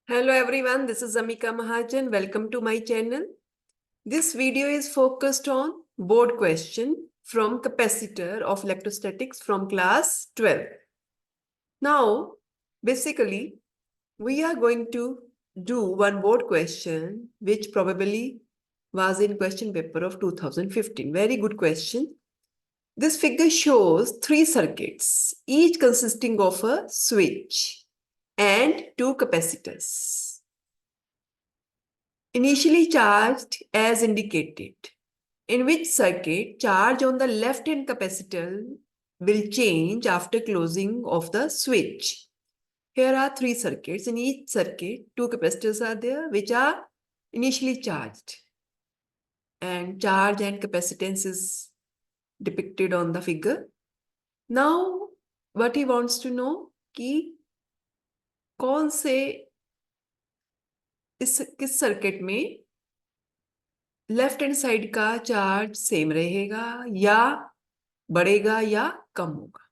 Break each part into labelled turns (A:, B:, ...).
A: Hello everyone, this is Amika Mahajan. Welcome to my channel. This video is focused on board question from capacitor of electrostatics from class 12. Now, basically, we are going to do one board question which probably was in question paper of 2015. Very good question. This figure shows three circuits, each consisting of a switch and two capacitors. Initially charged as indicated, in which circuit charge on the left-hand capacitor will change after closing of the switch. Here are three circuits. In each circuit, two capacitors are there which are initially charged. And charge and capacitance is depicted on the figure. Now, what he wants to know कि कौन से किस circuit में left hand side का charge same रहेगा या बढ़ेगा या कम होगा।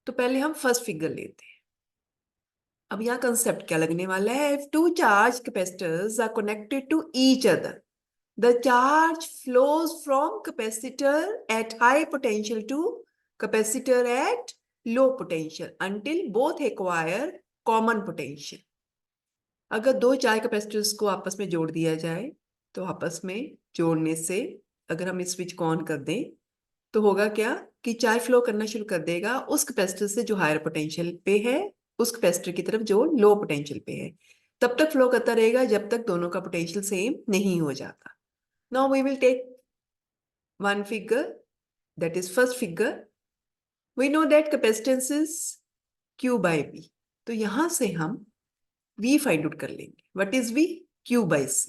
A: तो पहले हम फर्स्ट फिगर लेते हैं। अब यहाँ कंसेप्ट क्या लगने वाला है? If two charge capacitors are connected to each other, the charge flows from capacitor at high potential to capacitor at low potential until both acquire common potential. अगर दो चार्ज कैपेसिटर्स को आपस में जोड़ दिया जाए तो आपस में जोड़ने से अगर हम इस स्विच को ऑन कर दें तो होगा क्या कि चार्ज फ्लो करना शुरू कर देगा उस कैपेसिटर से जो हायर पोटेंशियल पे है उस कैपेसिटर की तरफ जो लो पोटेंशियल पे है। तब तक फ्लो करता रहेगा जब तक दोनों का पोटेंशियल सेम नहीं हो जाता। Now we will take one figure, that is first figure. We know that capacitance is Q by V। तो यहां से हम V फाइंड आउट कर लेंगे। What is V? Q by C।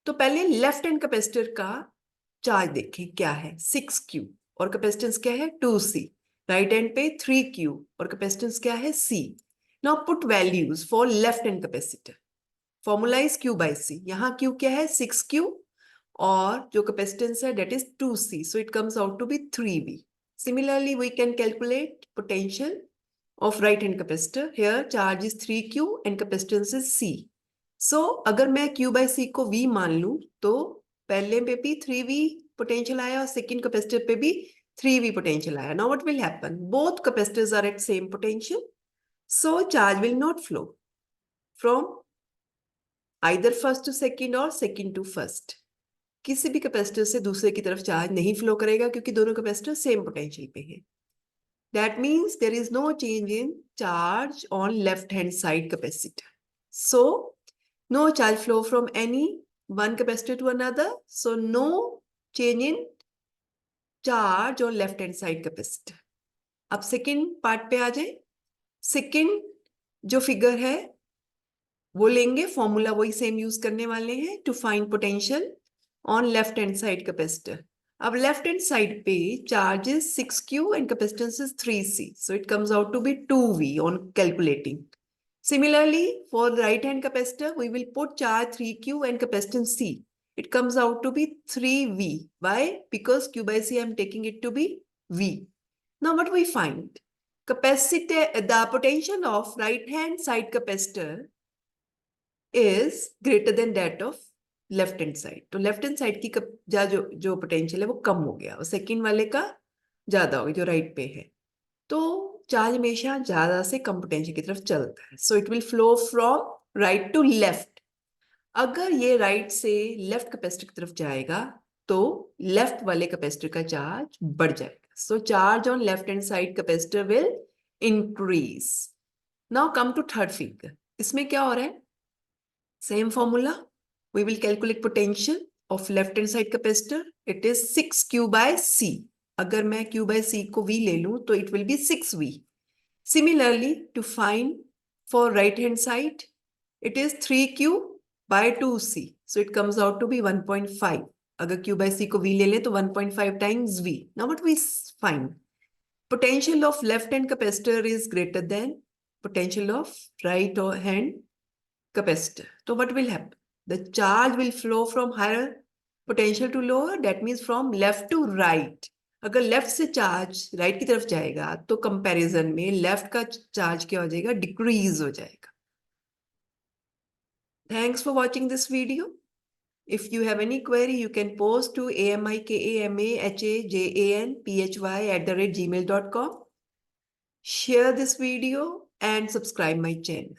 A: तो पहले लेफ्ट हैंड कैपेसिटर का चार्ज देखें क्या है, 6Q, और कैपेसिटेंस क्या है, 2C। राइट हैंड पे 3Q और कैपेसिटेंस क्या है, C। Now put values for left hand capacitor. Formula is Q by C। यहाँ Q क्या है, 6Q, और जो कैपेसिटेंस है that is 2C, so it comes out to be 3V। Similarly, we can calculate potential of right hand capacitor. Here charge is 3Q and capacitance is C. So अगर मैं Q by C को V मान लूं तो पहले पे भी 3V potential आया और सेकेंड कैपेसिटर पे भी 3V पोटेंशियल आया। Now what will happen? Both capacitors are at same potential, so charge will not flow from either first to second or second to first। किसी भी कैपेसिटर से दूसरे की तरफ चार्ज नहीं फ्लो करेगा क्योंकि दोनों कैपेसिटर सेम पोटेंशियल पे है। That means there is no change in charge on left hand side capacitor. So no charge flow from any one capacitor to another. So no change in charge on left hand side capacitor. अब second part पे आ जाए। Second जो figure है वो लेंगे, formula वही same use करने वाले हैं to find potential on left hand side capacitor. अब लेफ्ट हैंड साइड पे charge is 6Q and capacitance is 3C, so it comes out to be 2V on calculating. Similarly, for right hand capacitor we will put charge 3Q and capacitance C. It comes out to be 3V. Why? Because Q by C I am taking it to be V. Now what we find? Capacitor, the potential of right hand side capacitor is greater than that of left hand side. तो left hand side की जो potential है वो कम हो गया और second वाले का ज्यादा हो गया जो राइट पे है। तो चार्ज हमेशा ज्यादा से कम पोटेंशियल की तरफ चलता है, so it will flow from right to left. अगर ये राइट से लेफ्ट कैपेसिटर की तरफ जाएगा तो लेफ्ट वाले कैपेसिटर का चार्ज बढ़ जाएगा। So charge on left hand side capacitor will increase. Now come to third figure. इसमें क्या हो रहा है? Same formula. We will calculate potential of left hand side capacitor. It is 6Q by C. अगर मैं Q by C को V ले लूं तो it will be 6V. Similarly, to find for right hand side, it is 3Q by 2C. So it comes out to be 1.5. अगर Q by C को V ले लें तो 1.5 times V. Now what we find? Potential of left hand capacitor is greater than potential of right hand capacitor. So what will happen? The charge will flow from higher potential to lower, that means from left to right. अगर left से charge right की तरफ जाएगा तो comparison में left का charge क्या हो जाएगा? डिक्रीज हो जाएगा। Thanks for watching this video. If you have any query, you can post to amikamahajjanphy@gmail.com. Share this video and subscribe my channel.